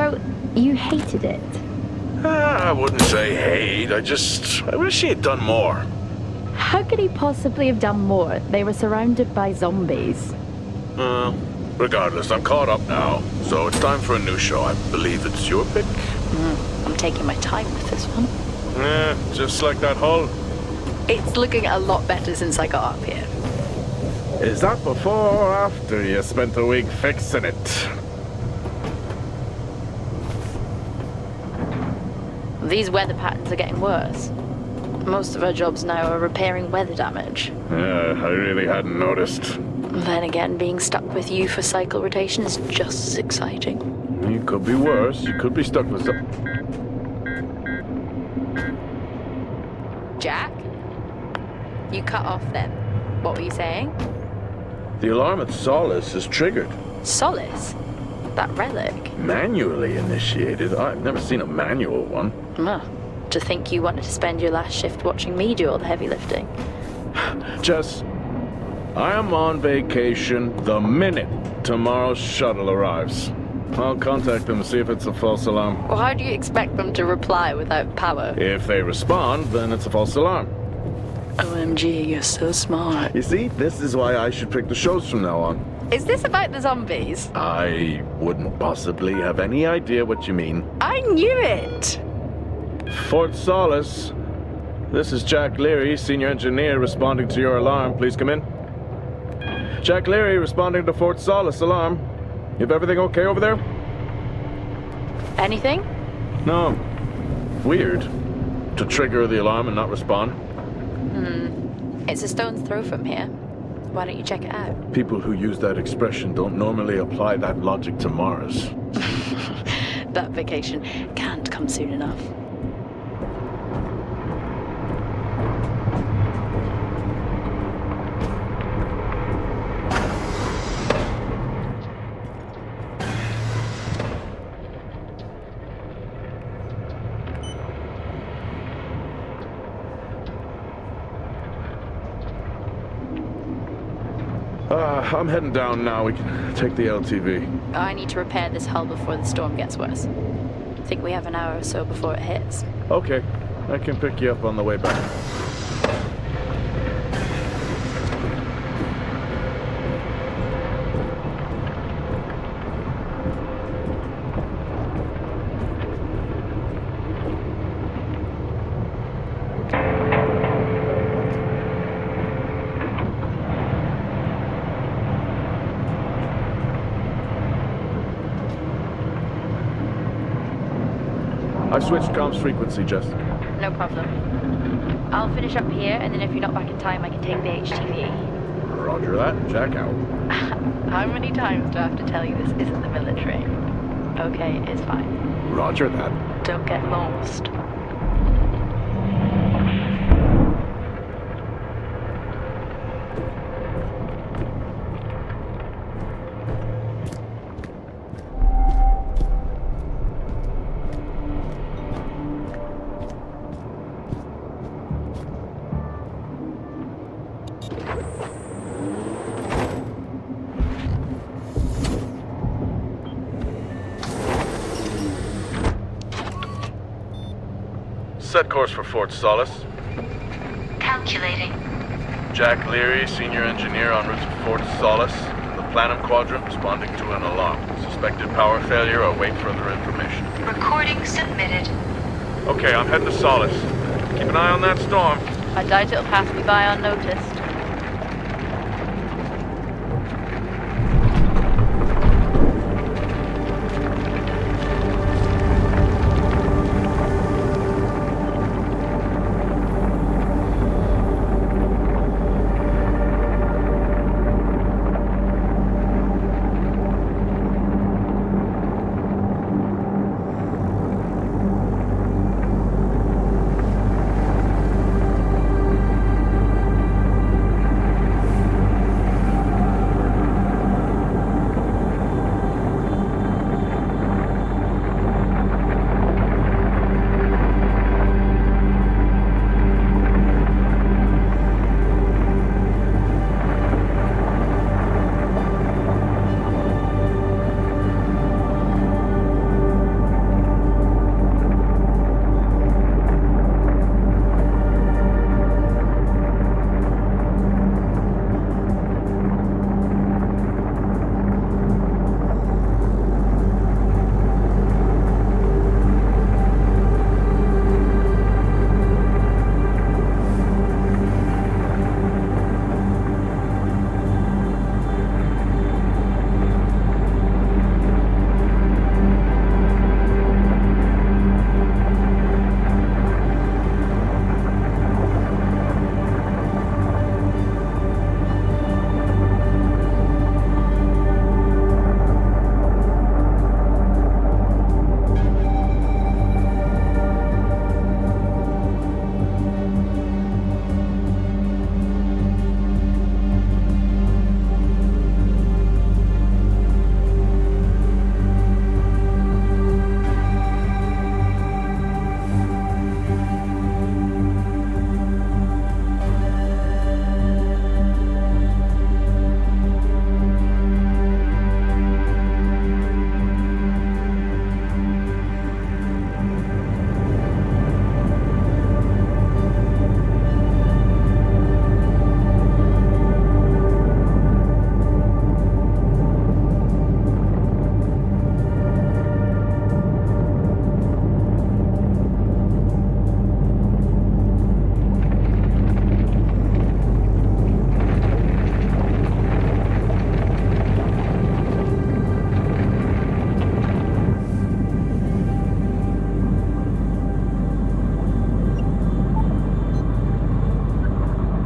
So, you hated it? I wouldn't say hate. I wish he had done more. How could he possibly have done more? They were surrounded by zombies. Regardless, I'm caught up now. So it's time for a new show. I believe it's your pick. I'm taking my time with this one. Just like that hull. It's looking a lot better since I got up here. Is that before or after you spent a week fixing it? These weather patterns are getting worse. Most of our jobs now are repairing weather damage. Yeah, I really hadn't noticed. Then again, being stuck with you for cycle rotation is just as exciting. You could be worse. You could be stuck with some... Jack? You cut off then. What were you saying? The alarm at Solis is triggered. Solis? That relic? Manually initiated? I've never seen a manual one. To think you wanted to spend your last shift watching me do all the heavy lifting. Jess, I am on vacation the minute tomorrow's shuttle arrives. I'll contact them and see if it's a false alarm. Well, how do you expect them to reply without power? If they respond, then it's a false alarm. OMG, you're so smart. You see, this is why I should pick the shows from now on. Is this about the zombies? I wouldn't possibly have any idea what you mean. I knew it! Fort Solis. This is Jack Leary, senior engineer, responding to your alarm. Please come in. Jack Leary, responding to Fort Solis alarm. You have everything okay over there? Anything? No. Weird. To trigger the alarm and not respond. It's a stone's throw from here. Why don't you check it out? People who use that expression don't normally apply that logic to Mars. That vacation can't come soon enough. I'm heading down now. We can take the LTV. I need to repair this hull before the storm gets worse. I think we have an hour or so before it hits. Okay. I can pick you up on the way back. I've switched comms frequency, Jess. No problem. I'll finish up here, and then if you're not back in time, I can take the HTV. Roger that. Jack out. How many times do I have to tell you this isn't the military? Okay, it's fine. Roger that. Don't get lost. Set course for Fort Solis. Calculating. Jack Leary, senior engineer en route to Fort Solis. The Planum Quadrant responding to an alarm. Suspected power failure. Await further information. Recording submitted. Okay, I'm heading to Solis. Keep an eye on that storm. I doubt it'll pass me by unnoticed.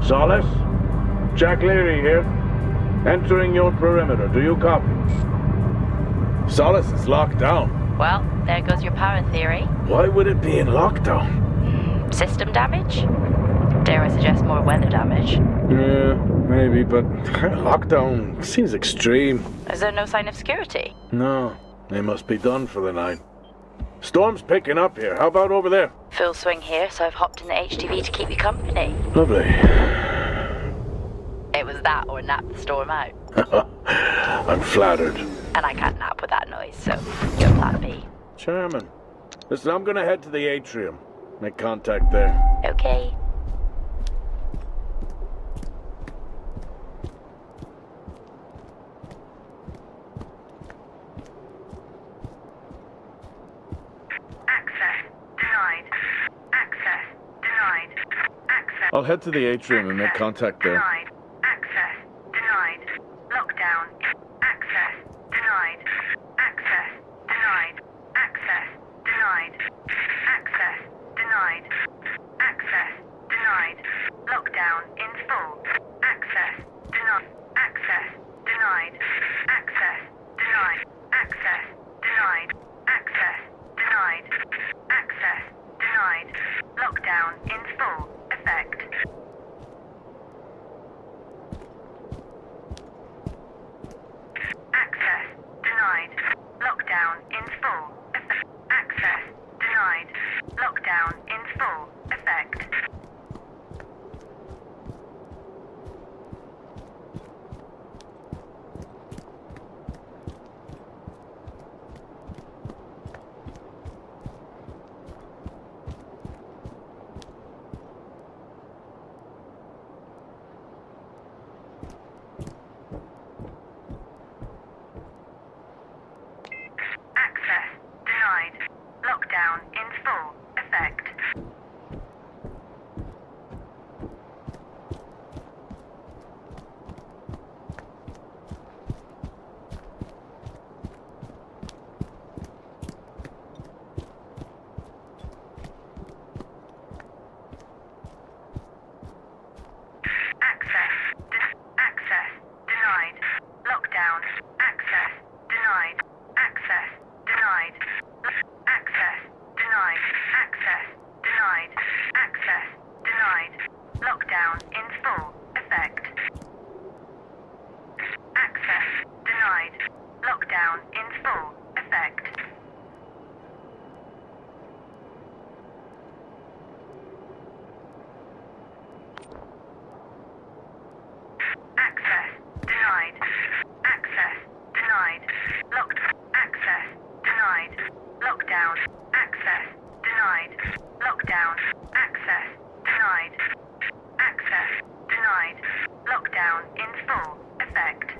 Solis? Jack Leary here. Entering your perimeter. Do you copy? Solis is locked down. Well, there goes your power theory. Why would it be in lockdown? System damage? Dare I suggest more weather damage? Yeah, maybe, but lockdown seems extreme. Is there no sign of security? No, they must be done for the night. Storm's picking up here. How about over there? Full swing here, so I've hopped in the HTV to keep you company. Lovely. It was that or nap the storm out. I'm flattered. And I can't nap with that noise, so you're plan B. Charming. Listen, I'm gonna head to the atrium. Make contact there. Okay. Access denied. Access denied. Access I'll head to the atrium and make contact there. denied. Access denied. Lockdown. Access denied. Access denied. Access denied. Access denied. Access denied. Lockdown in full. Access denied. Access denied. Access denied. Access denied. Access denied. Access denied. Lockdown in full effect. Access denied. Lockdown in full effect. Access denied. Lockdown in full effect. Access denied. Lockdown in full effect. Access denied. Lockdown. Access denied. Access denied. Access denied. Access denied. Access denied. Lockdown in full effect. Access denied. Lockdown in full effect. Access denied. Access denied. Access denied. Lockdown. Access denied. Lockdown. Access denied. Access denied. Lockdown in full effect.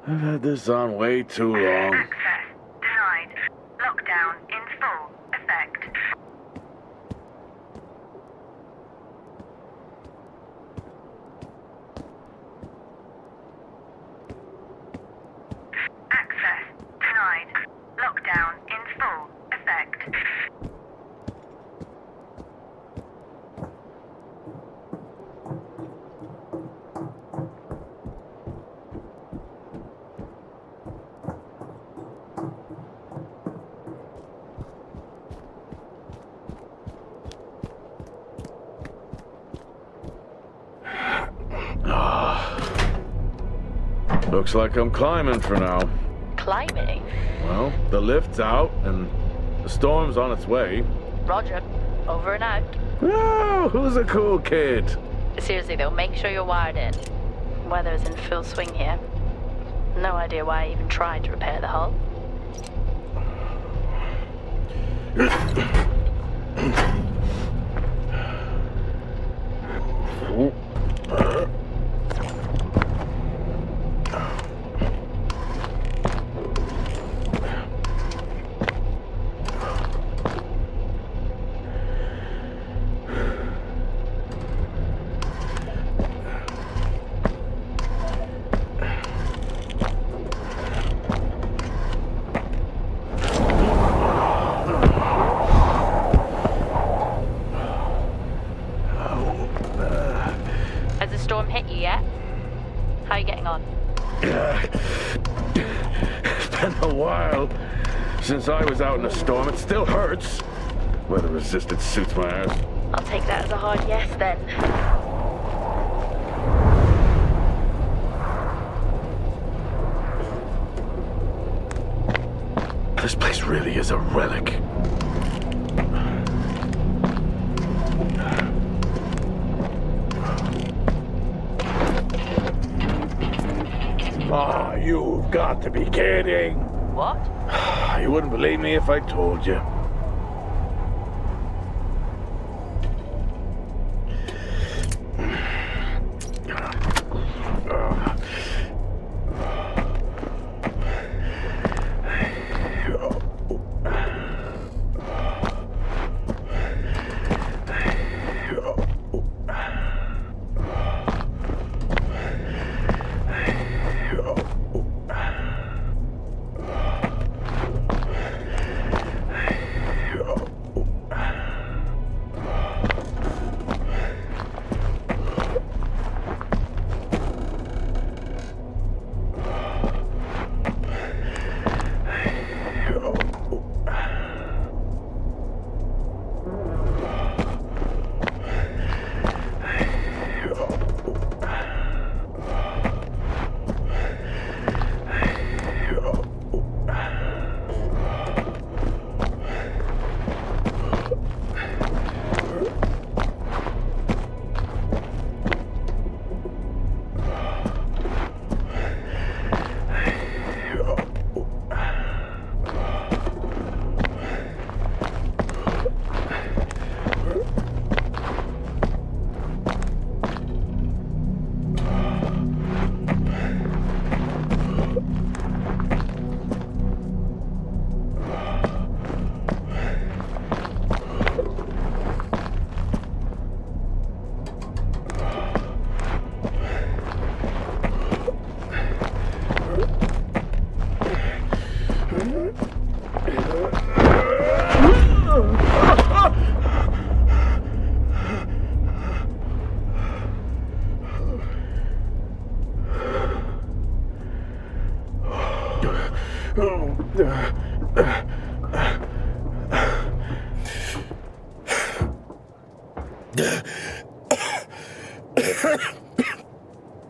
I've had this on way too long. Access denied. Lockdown in full effect. Looks like I'm climbing for now. Climbing? Well, the lift's out and the storm's on its way. Roger. Over and out. Oh, who's a cool kid? Seriously though, make sure you're wired in. Weather's in full swing here. No idea why I even tried to repair the hull. Has the storm hit you yet? How are you getting on? It's been a while since I was out in a storm. It still hurts. Weather resistant suits my ass. I'll take that as a hard yes then. This place really is a relic. Ah, you've got to be kidding. What? You wouldn't believe me if I told you.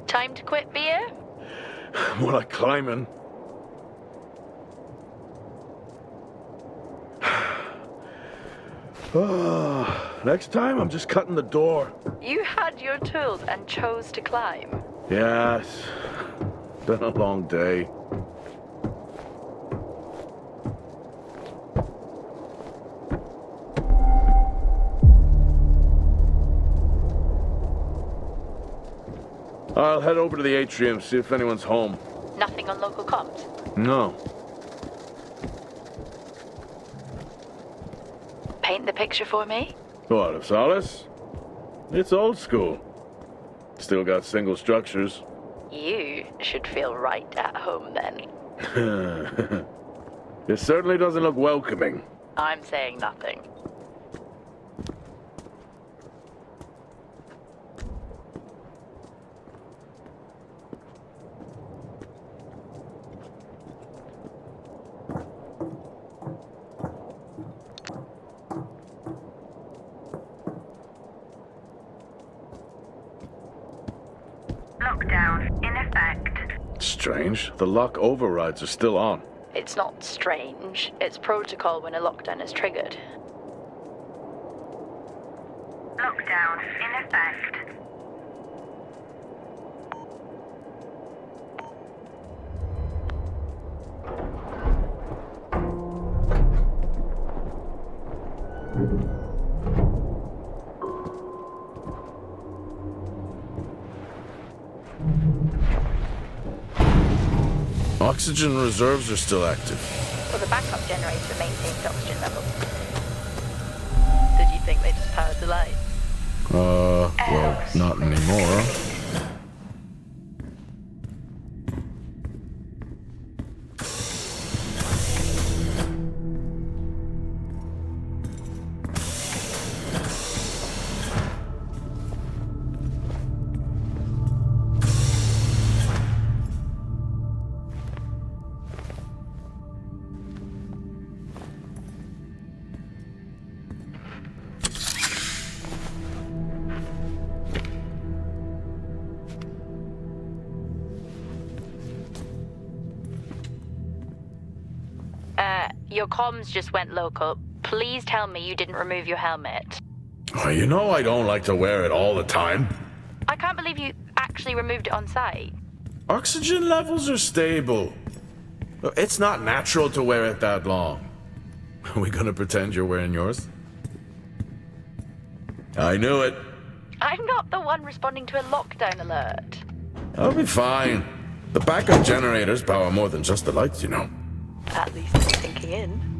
Time to quit beer? More like climbing. Next time, I'm just cutting the door. You had your tools and chose to climb. Yes. Been a long day. I'll head over to the atrium, see if anyone's home. Nothing on local comms? No. Paint the picture for me? What, of Solis? It's old school. Still got single structures. You should feel right at home then. It certainly doesn't look welcoming. I'm saying nothing. Lockdown in effect. strange. The lock overrides are still on. It's not strange. It's protocol when a lockdown is triggered. Lockdown in effect. Oxygen reserves are still active. Well, the backup generator maintains oxygen levels. Did you think they just powered the lights? Well, not anymore. Your comms just went local. Please tell me you didn't remove your helmet. Oh, you know I don't like to wear it all the time. I can't believe you actually removed it on site. Oxygen levels are stable. It's not natural to wear it that long. Are we gonna pretend you're wearing yours? I knew it. I'm not the one responding to a lockdown alert. I'll be fine. The backup generators power more than just the lights, you know. At least it's sinking in.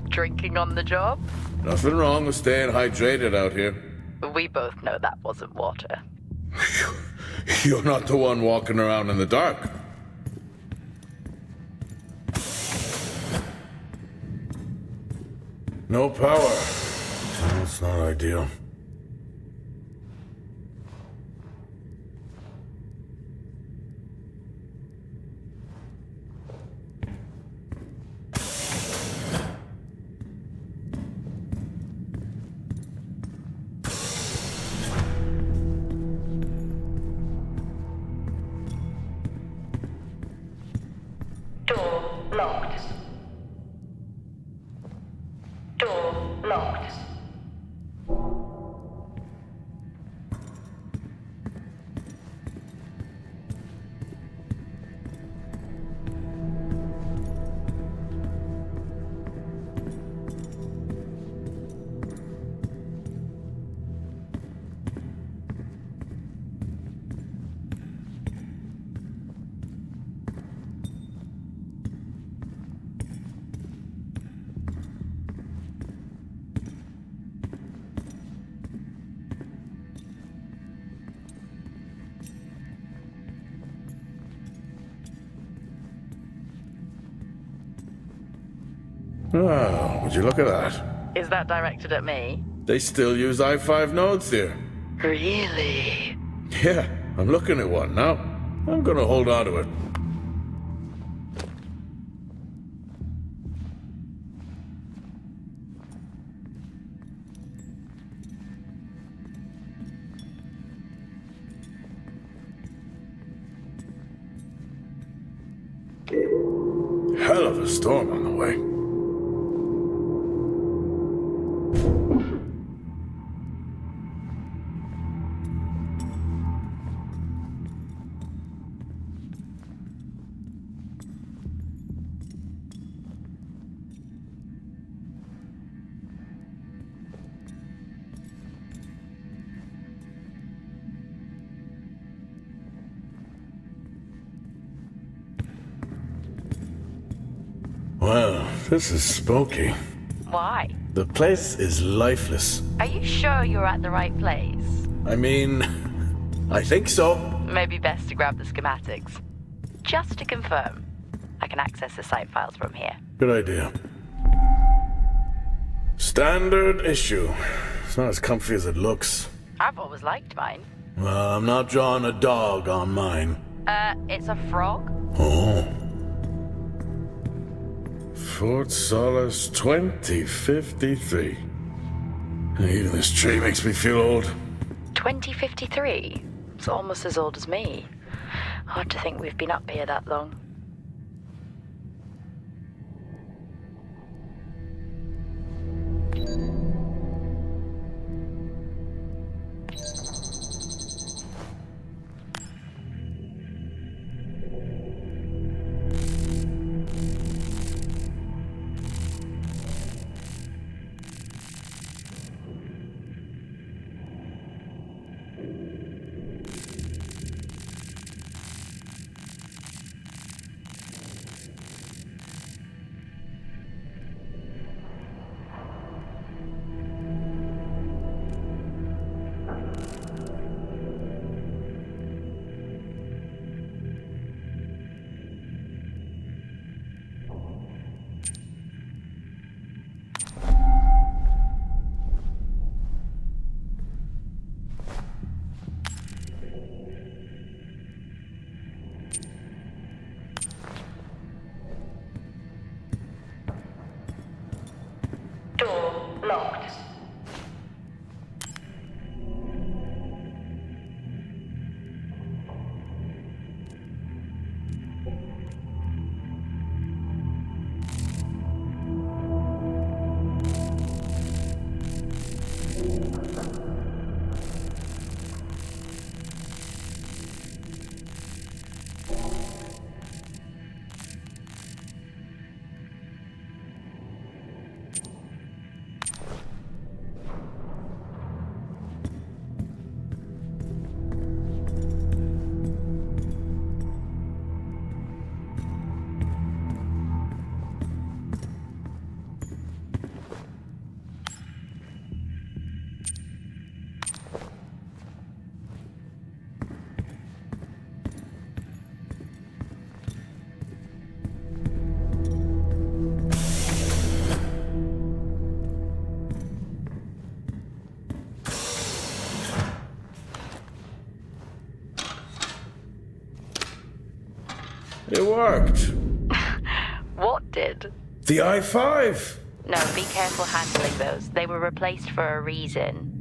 Drinking on the job? Nothing wrong with staying hydrated out here. We both know that wasn't water. You're not the one walking around in the dark. No power. That's not ideal. Door locked. Door locked. Oh, would you look at that? Is that directed at me? They still use i5 nodes here. Really? Yeah, I'm looking at one now. I'm gonna hold on to it. Hell of a storm on the way. Well, this is spooky. Why? The place is lifeless. Are you sure you're at the right place? I mean, I think so. Maybe best to grab the schematics. Just to confirm. I can access the site files from here. Good idea. Standard issue. It's not as comfy as it looks. I've always liked mine. Well, I'm not drawing a dog on mine. It's a frog? Oh. Fort Solis 2053. Even this tree makes me feel old. 2053? It's almost as old as me. Hard to think we've been up here that long. Door locked. It worked. What did? The I-5. No, be careful handling those. They were replaced for a reason.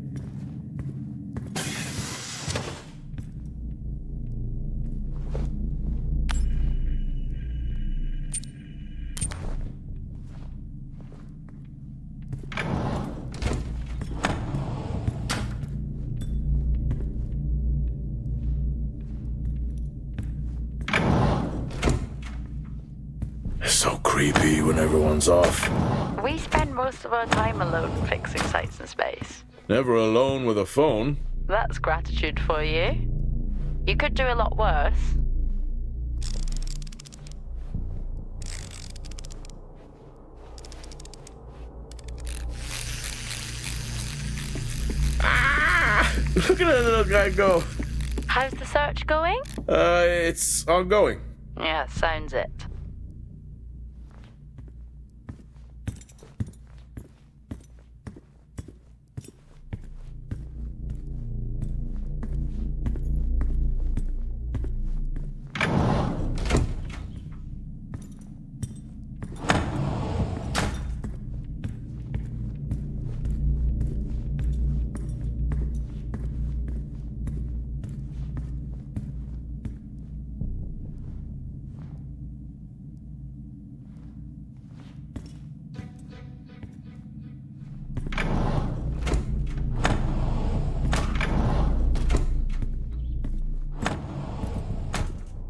It's so creepy when everyone's off. We spend most of our time alone fixing sites in space. Never alone with a phone. That's gratitude for you. You could do a lot worse. Ah! Look at that little guy go. How's the search going? It's ongoing. Yeah, sounds it.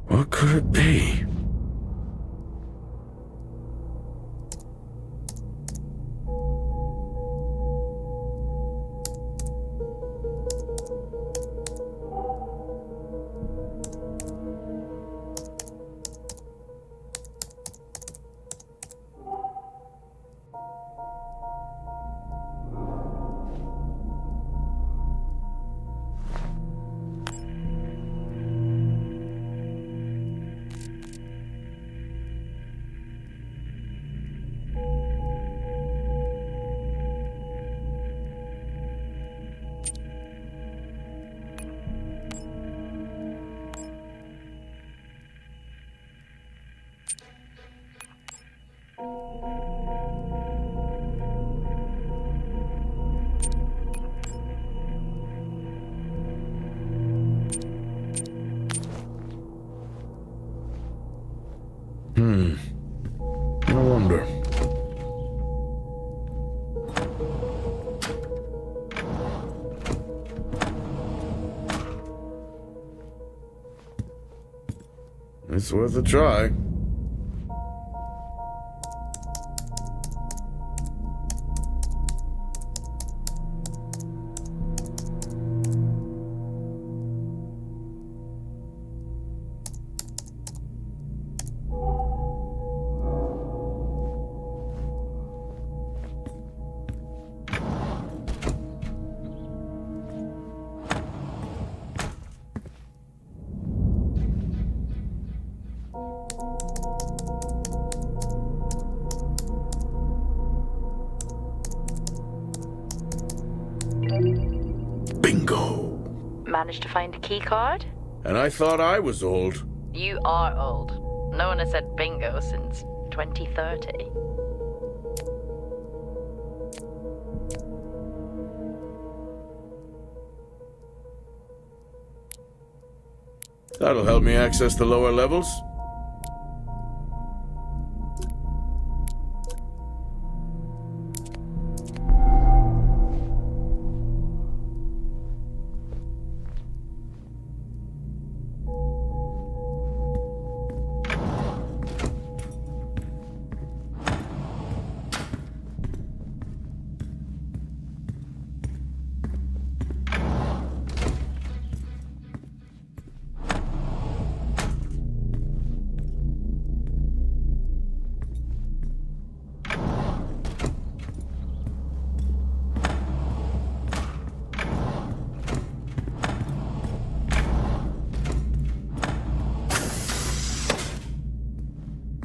What could it be? it's worth a try. Bingo! Managed to find a key card? And I thought I was old. You are old. No one has said bingo since 2030. That'll help me access the lower levels.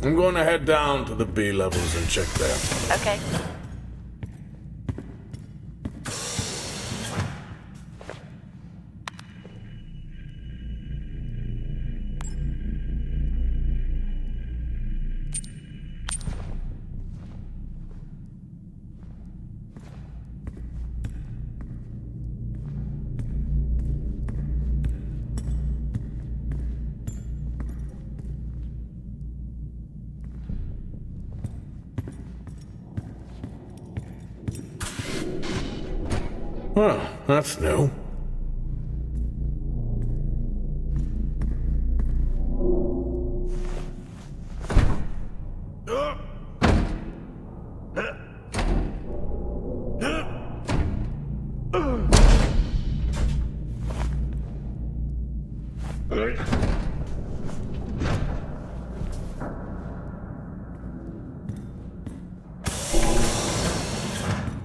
I'm going to head down to the B levels and check there. Okay. Well, that's new.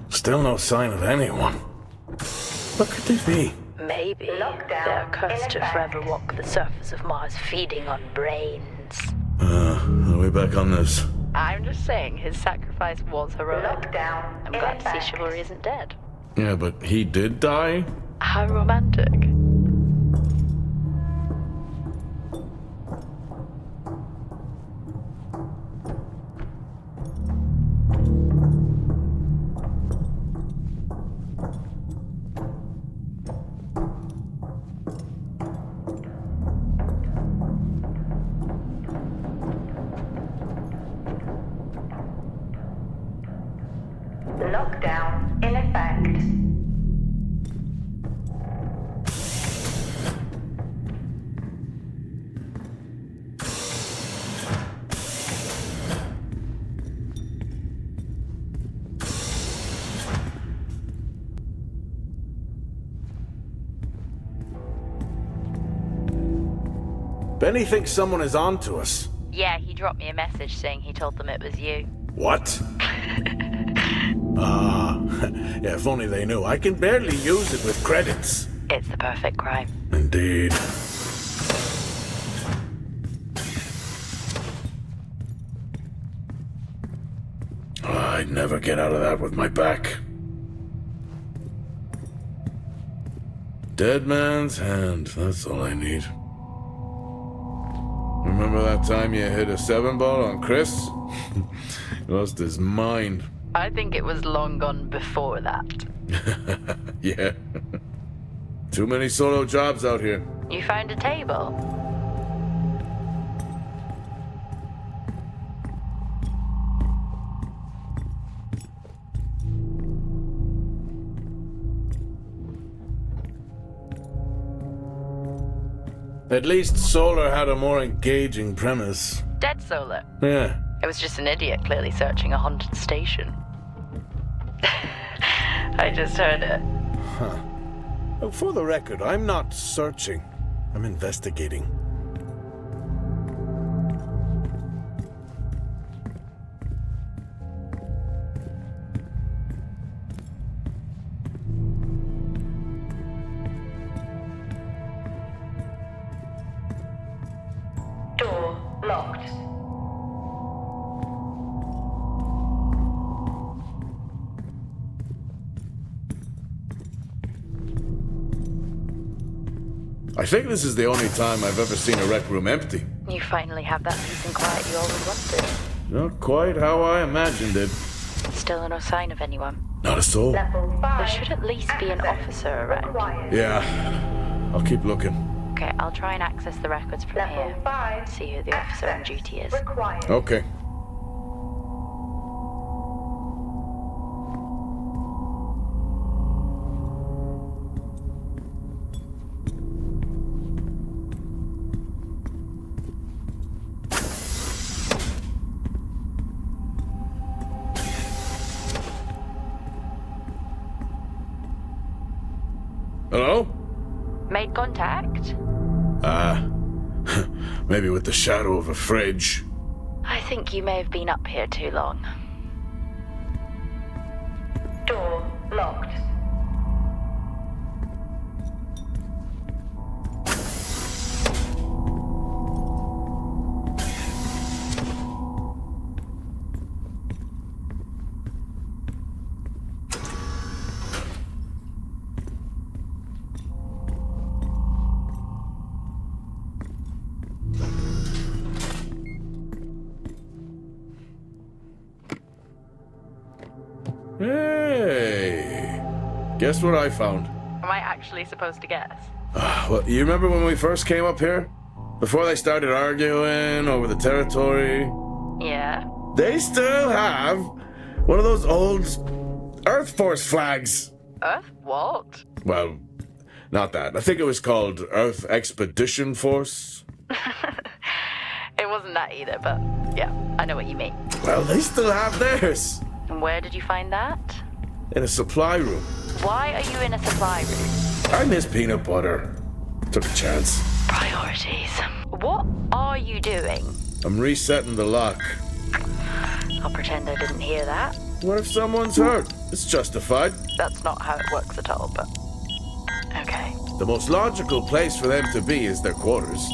Still no sign of anyone. What could they be? Maybe they're cursed to forever walk the surface of Mars feeding on brains. Are we back on this? I'm just saying his sacrifice was heroic. Lockdown. I'm glad to see chivalry isn't dead. Yeah, but he did die? How romantic. Lockdown in effect. Benny thinks someone is on to us. Yeah, he dropped me a message saying he told them it was you. What? Yeah, if only they knew. I can barely use it with credits. It's the perfect crime. Indeed. I'd never get out of that with my back. Dead man's hand, that's all I need. Remember that time you hit a 7-ball on Chris? He lost his mind. I think it was long gone before that. Yeah. Too many solo jobs out here. You found a table? At least Solar had a more engaging premise. Dead Solar. Yeah. It was just an idiot clearly searching a haunted station. I just heard it. Huh. Oh, for the record, I'm not searching. I'm investigating. Door locked. I think this is the only time I've ever seen a rec room empty. You finally have that peace and quiet you always wanted. Not quite how I imagined it. Still no sign of anyone. Not a soul. Level 5. There should at least be an officer around. Required. Yeah. I'll keep looking. Okay, I'll try and access the records from Level here. 5. See who the officer on duty is. Required. Okay. Hello? Made contact? Maybe with the shadow of a fridge. I think you may have been up here too long. Door locked. Hey! Guess what I found? Am I actually supposed to guess? Well, you remember when we first came up here? Before they started arguing over the territory? Yeah? They still have one of those old Earth Force flags. Earth? What? Well, not that. I think it was called Earth Expedition Force. It wasn't that either, but yeah, I know what you mean. Well, they still have theirs. And where did you find that? In a supply room. Why are you in a supply room? I miss peanut butter. Took a chance. Priorities. What are you doing? I'm resetting the lock. I'll pretend I didn't hear that. What if someone's hurt? It's justified. That's not how it works at all, but... Okay. The most logical place for them to be is their quarters.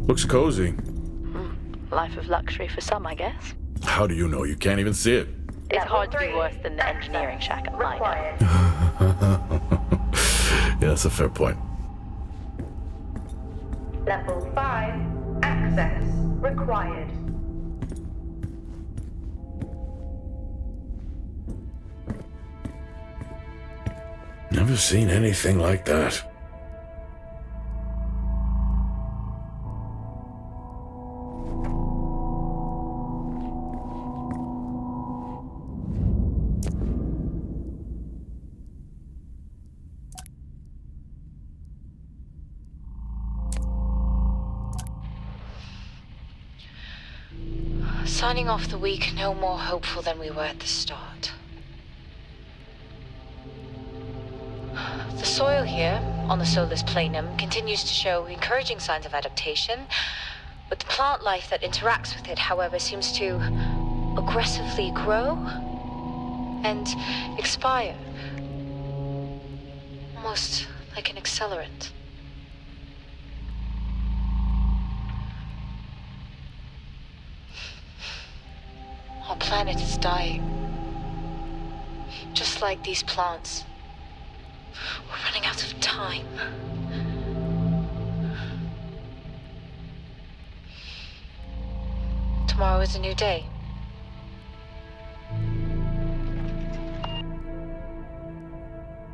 Looks cozy. Life of luxury for some, I guess. How do you know? You can't even see it. It's hard to be worse than the engineering shack at mine. Required. Yeah, that's a fair point. Level 5. Access required. Never seen anything like that. Signing off the week no more hopeful than we were at the start. The soil here, on the Solis Planum, continues to show encouraging signs of adaptation, but the plant life that interacts with it, however, seems to aggressively grow and expire. Almost like an accelerant. Our planet is dying. Just like these plants. We're running out of time. Tomorrow is a new day.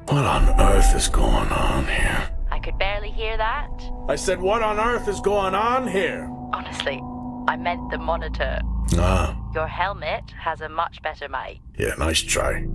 What on earth is going on here? I could barely hear that. I said, what on earth is going on here? Honestly, I meant the monitor. Ah, Your helmet has a much better mic. yeah, nice try.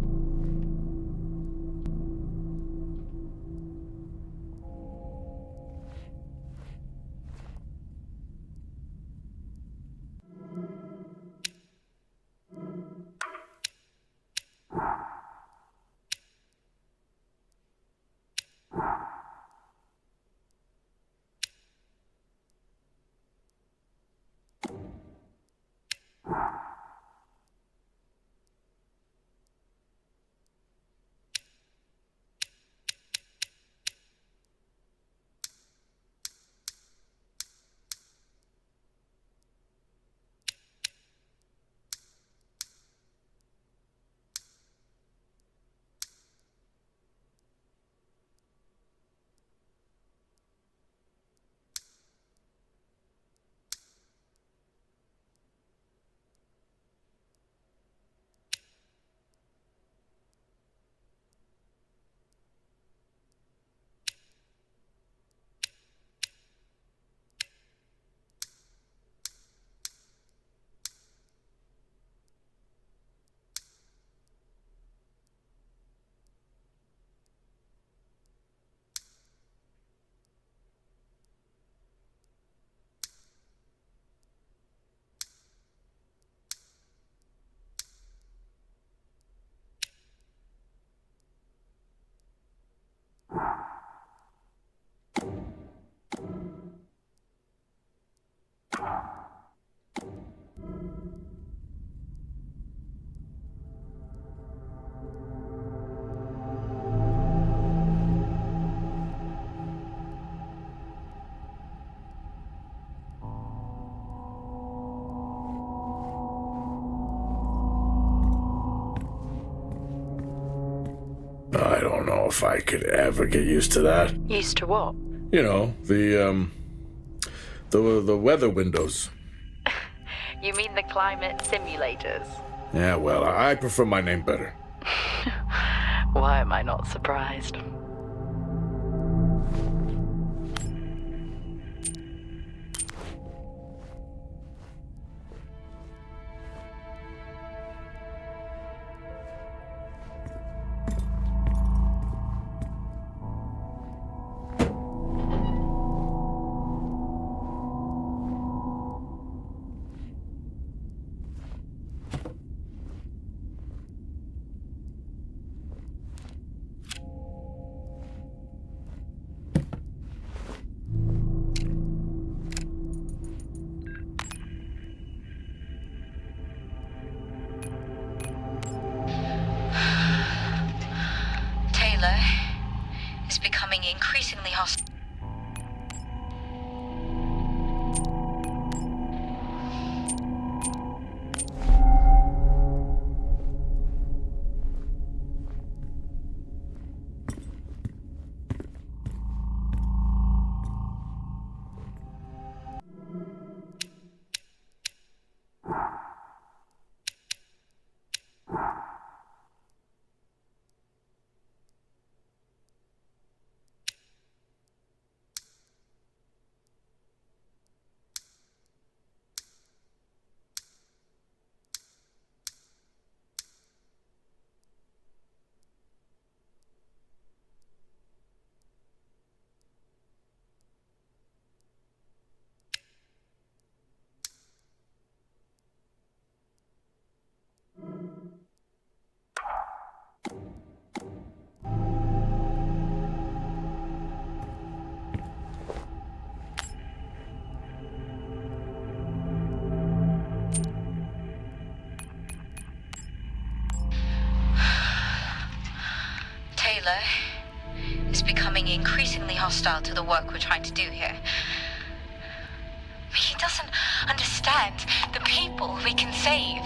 I don't know if I could ever get used to that. Used to what? You know, the weather windows. You mean the climate simulators? Yeah, well, I prefer my name better. Why am I not surprised? Taylor is becoming increasingly hostile. Taylor is becoming increasingly hostile to the work we're trying to do here. He doesn't understand the people we can save.